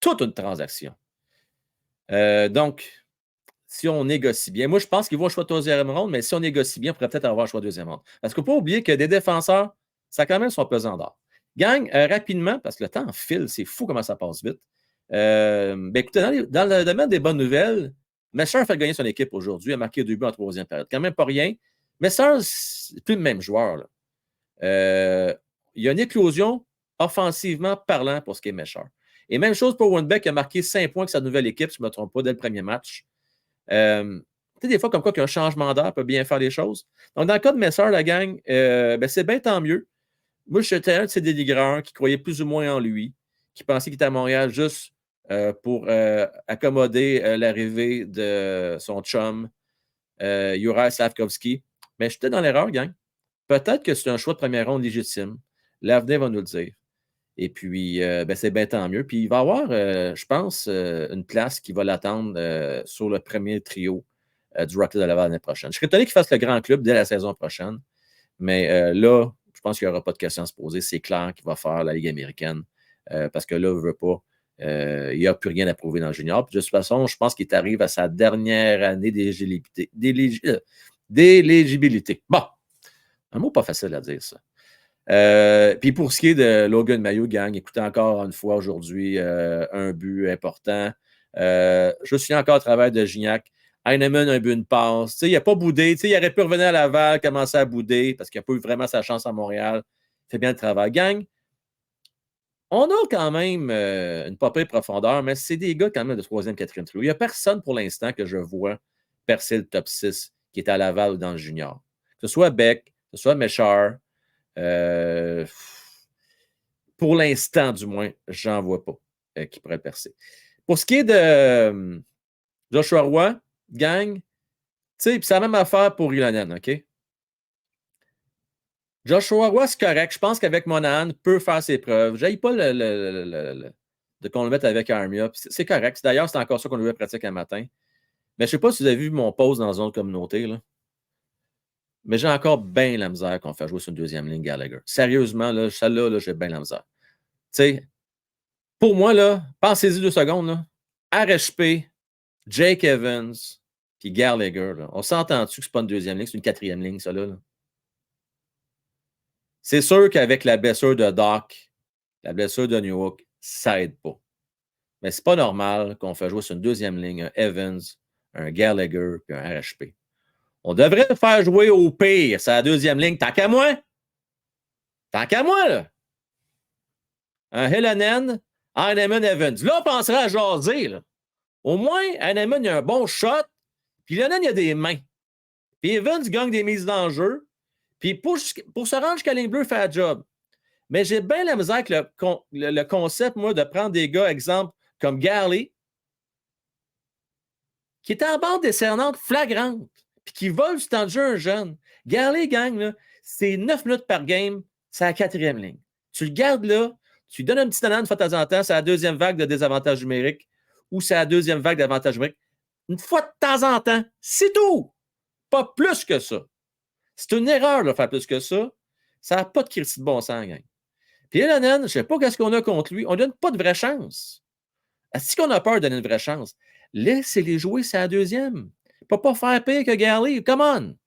Toute une transaction. Donc, si on négocie bien, moi, je pense qu'ils vont au choix de 3e ronde, mais si on négocie bien, on pourrait peut-être avoir un choix de 2e ronde. Parce qu'il ne faut pas oublier que des défenseurs, ça a quand même son pesant d'or. Gang, rapidement, parce que le temps file, c'est fou comment ça passe vite. Écoutez, dans le domaine des bonnes nouvelles, Messer fait gagner son équipe aujourd'hui, a marqué 2 buts en 3e période. Quand même pas rien. Messer, c'est plus le même joueur. Là. Il y a une éclosion offensivement parlant pour ce qui est Mesher. Et même chose pour Winbeck qui a marqué 5 points avec sa nouvelle équipe, si je ne me trompe pas, dès le premier match. Tu sais, des fois, comme quoi qu'un changement d'air peut bien faire les choses. Donc, dans le cas de Messer, la gang, c'est bien tant mieux. Moi, j'étais un de ces dénigreurs qui croyait plus ou moins en lui, qui pensait qu'il était à Montréal juste pour accommoder l'arrivée de son chum, Juraj Slavkovski. Mais j'étais dans l'erreur, gang. Peut-être que c'est un choix de première ronde légitime. L'avenir va nous le dire. Et puis, c'est bien tant mieux. Puis, il va y avoir, je pense, une place qui va l'attendre sur le premier trio du Rocket de Laval l'année prochaine. Je serais étonné qu'il fasse le grand club dès la saison prochaine. Mais là, je pense qu'il n'y aura pas de questions à se poser. C'est clair qu'il va faire la Ligue américaine. Parce que là, il ne veut pas. Il n'y a plus rien à prouver dans le junior. Puis de toute façon, je pense qu'il arrive à sa dernière année d'éligibilité. Bon, un mot pas facile à dire, ça. Puis pour ce qui est de Logan Mailloux, gang, écoutez encore une fois aujourd'hui un but important. Je suis encore au travail de Gignac. Heinemann a un but, une passe. Il n'a pas boudé. Il aurait pu revenir à Laval, commencer à bouder parce qu'il n'a pas eu vraiment sa chance à Montréal. Il fait bien le travail. Gang, on a quand même une pas pire profondeur, mais c'est des gars quand même de 3e, 4e trio. Il n'y a personne pour l'instant que je vois percer le top 6 qui est à Laval ou dans le junior. Que ce soit Beck, que ce soit Méchard. Pour l'instant, du moins, j'en vois pas qui pourrait percer. Pour ce qui est de Joshua Roy, gang, c'est la même affaire pour Ilonen, OK? Joshua Roy, c'est correct. Je pense qu'avec Monahan, peut faire ses preuves. Je n'aille pas de qu'on le mette avec Armia. C'est correct. D'ailleurs, c'est encore ça qu'on lui pratique un matin. Mais je ne sais pas si vous avez vu mon post dans une autre communauté, là. Mais j'ai encore bien la misère qu'on fait jouer sur une deuxième ligne Gallagher. Sérieusement, là, celle-là, j'ai bien la misère. Tu sais, pour moi, là, pensez-y 2 secondes, là. RHP, Jake Evans, puis Gallagher, là. On s'entend-tu que c'est pas une deuxième ligne, c'est une 4e ligne, ça, là? C'est sûr qu'avec la blessure de Doc, la blessure de Newhook, ça aide pas. Mais c'est pas normal qu'on fait jouer sur une deuxième ligne un Evans, un Gallagher, puis un RHP. On devrait le faire jouer au pire, c'est la deuxième ligne. Tant qu'à moi! Tant qu'à moi, là! Un Hillonen, Heinemann, Evans. Là, on penserait à jaser, là. Au moins, Heinemann, il a un bon shot, puis Hillonen, il a des mains. Puis Evans gagne des mises dans le jeu. Puis pour se rendre jusqu'à la ligne bleue, fait la job. Mais j'ai bien la misère avec le concept, moi, de prendre des gars, exemple, comme Garley, qui est en bande décernante flagrante, puis qui vole du temps de jeu un jeune. Garley gagne, c'est 9 minutes par game, c'est la 4e ligne. Tu le gardes là, tu lui donnes un petit banane de fois de temps en temps, c'est la deuxième vague de désavantage numérique ou c'est la deuxième vague d'avantage numérique. Une fois de temps en temps, c'est tout. Pas plus que ça. C'est une erreur de faire plus que ça. Ça n'a pas de critique de bon sens, gang. Puis Elonen, je ne sais pas qu'est-ce qu'on a contre lui. On ne donne pas de vraie chance. Est-ce qu'on a peur de donner une vraie chance? Laissez-les jouer, c'est la deuxième. Il ne peut pas faire pire que Garley. Come on!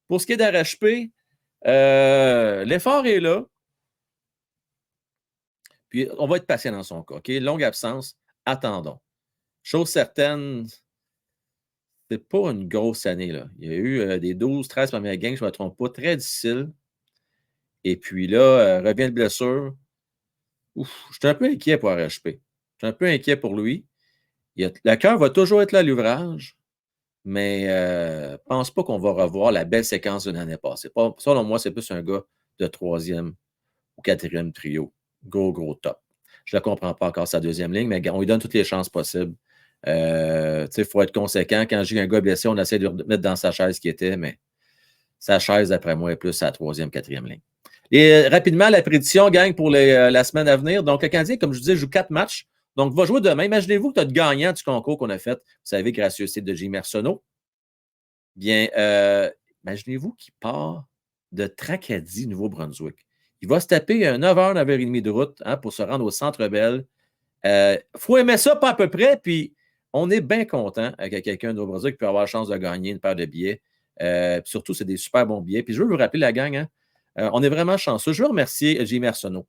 Pour ce qui est d'RHP, l'effort est là. Puis on va être patient dans son cas. OK? Longue absence, attendons. Chose certaine, c'est pas une grosse année, là. Il y a eu des 12-13 premières games, je ne me trompe pas, très difficiles. Et puis là, revient de blessure. Ouf, je suis un peu inquiet pour RHP. Je suis un peu inquiet pour lui. Le cœur va toujours être là à l'ouvrage, mais je ne pense pas qu'on va revoir la belle séquence de l'année passée. Selon moi, c'est plus un gars de 3e ou 4e trio. Gros top. Je ne comprends pas encore sa deuxième ligne, mais on lui donne toutes les chances possibles. Il faut être conséquent. Quand j'ai un gars blessé, on essaie de le mettre dans sa chaise qui était, mais sa chaise, d'après moi, est plus sa 3e, 4e ligne. Et rapidement, la prédiction, gang, pour la semaine à venir. Donc, le Canadien, comme je vous disais, joue 4 matchs. Donc, va jouer demain. Imaginez-vous que tu as le gagnant du concours qu'on a fait. Vous savez, gracieuseté de Jimmy Arsenault. Bien, imaginez-vous qu'il part de Tracadie, Nouveau-Brunswick. Il va se taper 9h, 9h30 de route pour se rendre au Centre Bell. Il faut aimer ça, pas à peu près. Puis, on est bien content avec quelqu'un de Nouveau-Brunswick qui peut avoir la chance de gagner une paire de billets. Puis surtout, c'est des super bons billets. Puis, je veux vous rappeler la gang, on est vraiment chanceux. Je veux remercier Jimmy Arsenault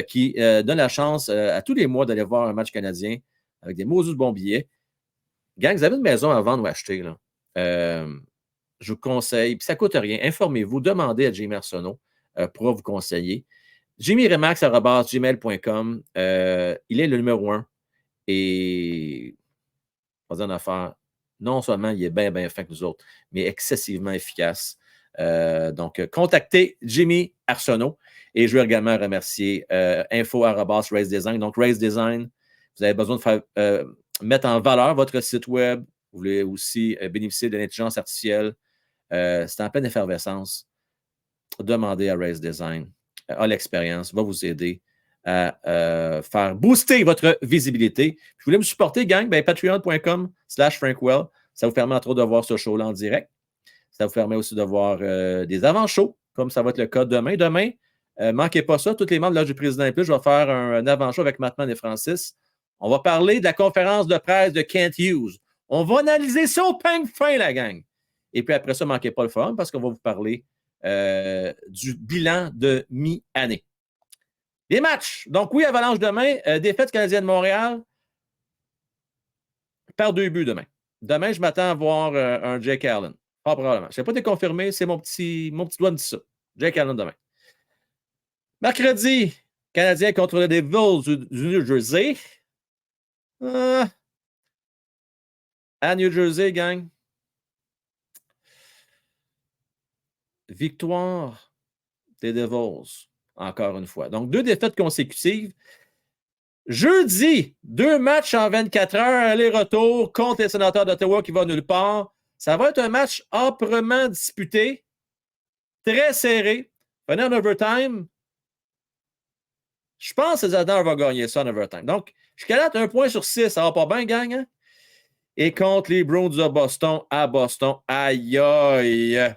qui donne la chance à tous les mois d'aller voir un match canadien avec des maudits bons billets. Gang, vous avez une maison à vendre ou acheter, là. Je vous conseille, puis ça ne coûte rien. Informez-vous, demandez à Jimmy Arsenault pour vous conseiller. JimmyRemax@gmail.com. Il est le numéro 1. Et, on va dire une affaire, non seulement il est bien, bien fin que nous autres, mais excessivement efficace. Donc, contactez Jimmy Arsenault. Et je veux également remercier info@Race Design. Donc, Race Design, vous avez besoin de faire, mettre en valeur votre site web. Vous voulez aussi bénéficier de l'intelligence artificielle. C'est en pleine effervescence. Demandez à Race Design. A l'expérience, va vous aider à faire booster votre visibilité. Puis, vous voulez me supporter, gang? Ben, patreon.com/FrankWell. Ça vous permet entre autres de voir ce show-là en direct. Ça vous permet aussi de voir des avant-shows, comme ça va être le cas demain. Demain, manquez pas ça. Tous les membres de l'Âge du Président et plus, je vais faire un avant-show avec Mattman et Francis. On va parler de la conférence de presse de Kent Hughes. On va analyser ça au ping fin, la gang. Et puis après ça, manquez pas le forum parce qu'on va vous parler du bilan de mi-année. Les matchs. Donc oui, Avalanche demain. Défaite canadienne de Montréal. Perd 2 buts demain. Demain, je m'attends à voir un Jake Allen. Pas probablement. Je ne sais pas, t'es confirmé. C'est mon petit doigt me dit ça. Jake Allen demain. Mercredi, Canadien contre les Devils du New Jersey. À New Jersey, gang. Victoire des Devils, encore une fois. Donc, 2 défaites consécutives. Jeudi, 2 matchs en 24 heures, aller-retour contre les Sénateurs d'Ottawa qui vont nulle part. Ça va être un match âprement disputé, très serré. Venez en overtime. Je pense que les Adams vont gagner ça en overtime. Donc, jusqu'à là, 1 point sur 6. Ça va pas bien, gang. Hein? Et contre les Bruins de Boston, à Boston, aïe aïe.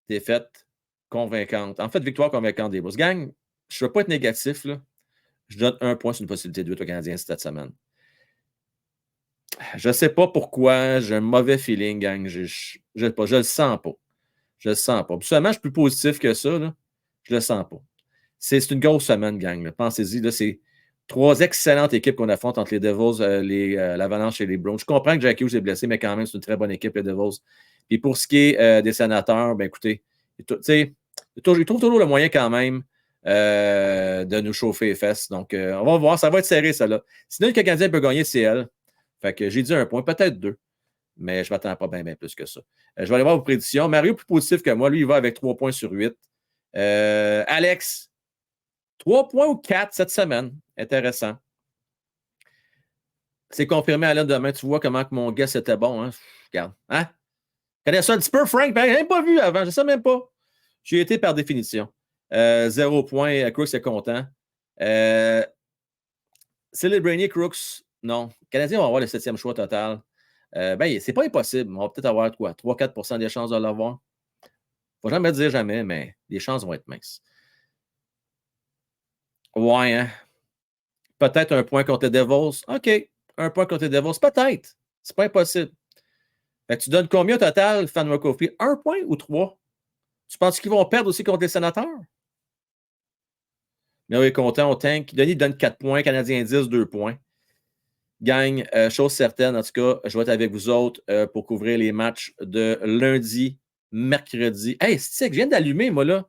Défaite convaincante. En fait, victoire convaincante des Bruins. Gang, je ne veux pas être négatif, là. Je donne 1 point sur une possibilité de 8 aux Canadiens cette semaine. Je ne sais pas pourquoi. J'ai un mauvais feeling, gang. Je le sens pas. Je le sens pas. Seulement, je suis plus positif que ça. Là. Je le sens pas. C'est une grosse semaine, gang. Là. Pensez-y. Là, c'est 3 excellentes équipes qu'on affronte entre les Devils, l'Avalanche et les Browns. Je comprends que Jack Hughes est blessé, mais quand même, c'est une très bonne équipe, les Devils. Et pour ce qui est des Sénateurs, ben écoutez, ils trouvent toujours le moyen quand même de nous chauffer les fesses. Donc, on va voir. Ça va être serré, ça là. Sinon, le Canadien peut gagner, c'est elle. Fait que j'ai dit 1 point, peut-être 2. Mais je ne m'attends pas bien plus que ça. Je vais aller voir vos prédictions. Mario, plus positif que moi. Lui, il va avec 3 points sur 8. Alex, 3 points ou 4 cette semaine. Intéressant. C'est confirmé, Alain, demain. Tu vois comment que mon guess était bon. Hein? Regarde. Hein? Connais ça un petit peu, Frank? Ben, je n'ai même pas vu avant. Je ne sais même pas. J'y ai été par définition. 0 points. Crooks est content. Celebrity Crooks, non. Les Canadiens vont avoir le 7e choix total. Ben, c'est pas impossible. On va peut-être avoir quoi? 3-4% des chances de l'avoir. Faut jamais dire jamais, mais les chances vont être minces. Ouais, hein? Peut-être 1 point contre les Devils. OK. 1 point contre les Devils. Peut-être. C'est pas impossible. Fait que tu donnes combien au total, Fan Coffee? 1 point ou 3? Tu penses qu'ils vont perdre aussi contre les Sénateurs? Mais oui, content, on tank. Denis donne 4 points. Canadien 10, 2 points. Gang, chose certaine, en tout cas, je vais être avec vous autres pour couvrir les matchs de lundi, mercredi. Hey, c'est ça que je viens d'allumer, moi, là.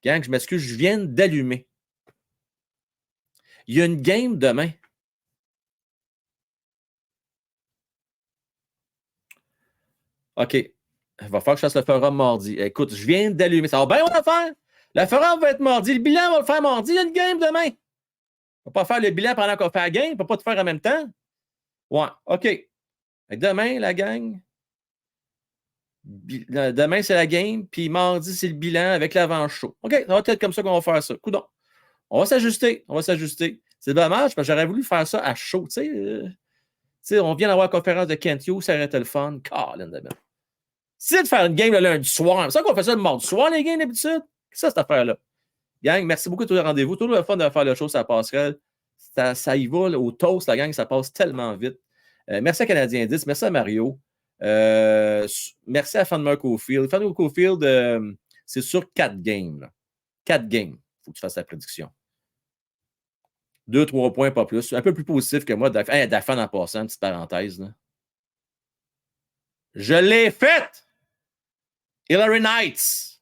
Gang, je m'excuse, je viens d'allumer. Il y a une game demain. OK. Il va falloir que je fasse le forum mardi. Écoute, je viens d'allumer. Ça va bien, on va faire. Le forum va être mardi. Le bilan va le faire mardi. Il y a une game demain. On ne va pas faire le bilan pendant qu'on fait la game. On ne peut pas tout faire en même temps. Ouais, OK. Demain, la gang. Demain, c'est la game. Puis mardi, c'est le bilan avec l'avant-show. OK, ça va être comme ça qu'on va faire ça. Coudon. On va s'ajuster. On va s'ajuster. C'est dommage parce que j'aurais voulu faire ça à chaud. Tu sais, on vient d'avoir la conférence de Kent Hughes. Ça aurait été le fun. Colin de bien. C'est de faire une game le lundi soir. C'est ça qu'on fait ça le mardi soir, les games d'habitude. C'est ça, cette affaire-là. Gang, merci beaucoup de tous les rendez-vous. Toujours le fun de faire le show, ça passerait. Ça y va là, au toast, la gang, ça passe tellement vite. Merci à Canadien 10. Merci à Mario. Merci à Fanmer Cofield. Fanmer Cofield, c'est sur 4 games. Là. 4 games. Il faut que tu fasses ta prédiction. 2-3 points, pas plus. Un peu plus positif que moi. Dafan en passant, petite parenthèse. Là. Je l'ai faite! Hillary Knights.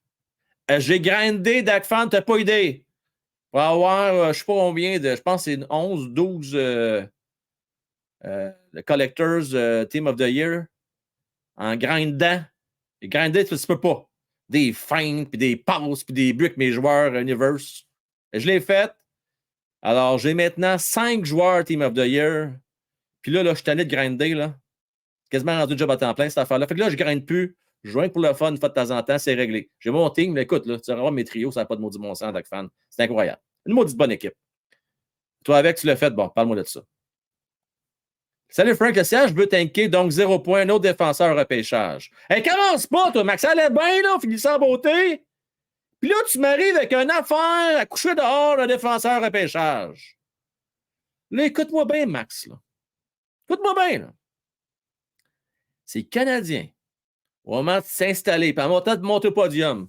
J'ai grindé Dak Fan, t'as pas idée. Pour avoir, je sais pas combien je pense que c'est 11, 12 le Collectors Team of the Year en grindant. Et grinder, tu peux pas. Des feintes, puis des passes, puis des buts avec mes joueurs Universe. Et je l'ai fait. Alors, j'ai maintenant 5 joueurs Team of the Year. Puis là, je suis allé de grinder, là. Quasiment rendu job à temps plein, cette affaire-là. Fait que là, je grinde plus. Je joins pour le fun, une fois de temps en temps, c'est réglé. J'ai mon team, mais écoute, là, tu vas voir mes trios, ça n'a pas de maudit bon sens, Dak Fan. C'est incroyable. Une maudite bonne équipe. Toi, avec, tu l'as fait. Bon, parle-moi de ça. Salut Frank, le siège veut tanker, donc 0 point, un autre défenseur au repêchage. Hey, commence pas, toi, Max. Ça allait bien, là, finissant en beauté. Puis là, tu m'arrives avec une affaire à coucher dehors d'un défenseur au repêchage. Là, écoute-moi bien, Max, là. Écoute-moi bien, là. C'est Canadien. Au moment de s'installer, puis en montant de monter au podium,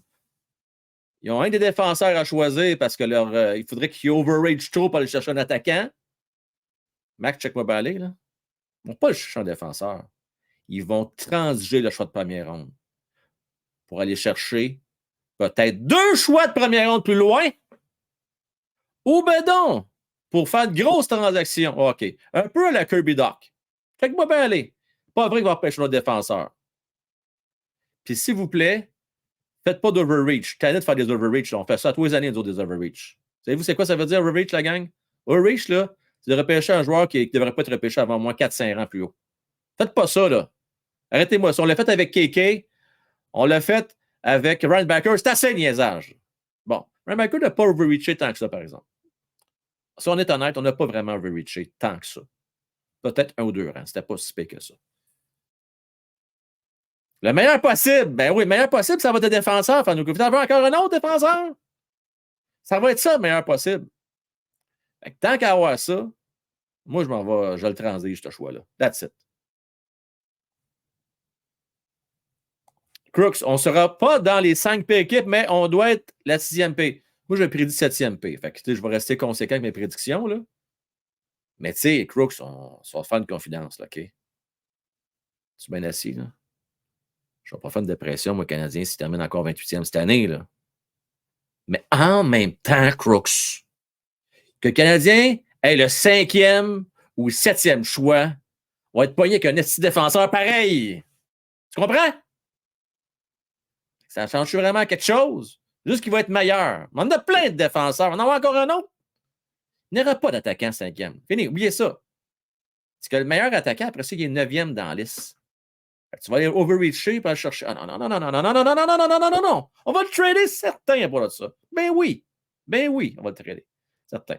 ils ont un des défenseurs à choisir parce que il faudrait qu'ils overage trop pour aller chercher un attaquant. Max, check-moi bien aller, là. Ils ne vont pas chercher un défenseur. Ils vont transiger le choix de première ronde pour aller chercher peut-être 2 choix de première ronde plus loin. Ou ben donc, pour faire de grosses transactions. OK. Un peu à la Kirby Doc. Check-moi bien aller. Pas vrai qu'il va empêcher notre défenseur. Puis s'il vous plaît, faites pas d'overreach. T'as de faire des overreach. On fait ça tous les années, nous autres, des overreach. Savez-vous, c'est quoi ça veut dire, overreach, la gang? Overreach, là, c'est de repêcher un joueur qui ne devrait pas être repêché avant au moins 4-5 rangs plus haut. Faites pas ça, là. Arrêtez-moi ça. On l'a fait avec KK. On l'a fait avec Ryan Backer. C'est assez niaisage. Bon, Ryan Backer n'a pas overreaché tant que ça, par exemple. Si on est honnête, on n'a pas vraiment overreaché tant que ça. Peut-être 1 ou 2 rangs. C'était pas si pire que ça. Le meilleur possible. Ben oui, le meilleur possible, ça va être défenseur. Enfin, nous, vous avez encore un autre défenseur? Ça va être ça, le meilleur possible. Fait que tant qu'à avoir ça, moi, je le transige, ce choix-là. That's it. Crooks, on ne sera pas dans les 5 P équipes, mais on doit être la 6e P. Moi, je prédis 7e P. Fait que, je vais rester conséquent avec mes prédictions, là. Mais tu sais, Crooks, on va te faire une confidence, là, OK? Tu es bien assis, là? Je ne vais pas faire une dépression, moi, Canadien, s'il termine encore 28e cette année, là. Mais en même temps, Crooks, que le Canadien ait le 5e ou le 7e choix, on va être pogné avec un petit défenseur pareil. Tu comprends? Ça change vraiment quelque chose. Juste qu'il va être meilleur. On en a plein de défenseurs. On en a encore un autre. Il n'y aura pas d'attaquant 5e. Fini, oubliez ça. C'est que le meilleur attaquant, après ça, il est 9e dans la liste. Tu vas aller overreacher pour aller chercher. Ah non, non, non, non, non, non, non, non, non, non, non, non, non, non, non. On va le trader certain pour ça. Ben oui. Ben oui, on va le trader. Certain.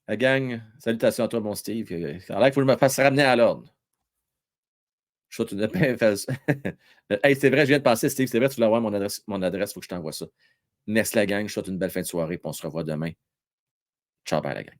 La gang, salutations à toi, mon Steve. Ça a l'air qu'il faut que je me fasse ramener à l'ordre. Je souhaite une hey, c'est vrai, je viens de passer, Steve. C'est vrai, tu voulais avoir mon adresse. Il faut que je t'envoie ça. Merci la gang. Je souhaite une belle fin de soirée. On se revoit demain. Ciao, bye la gang.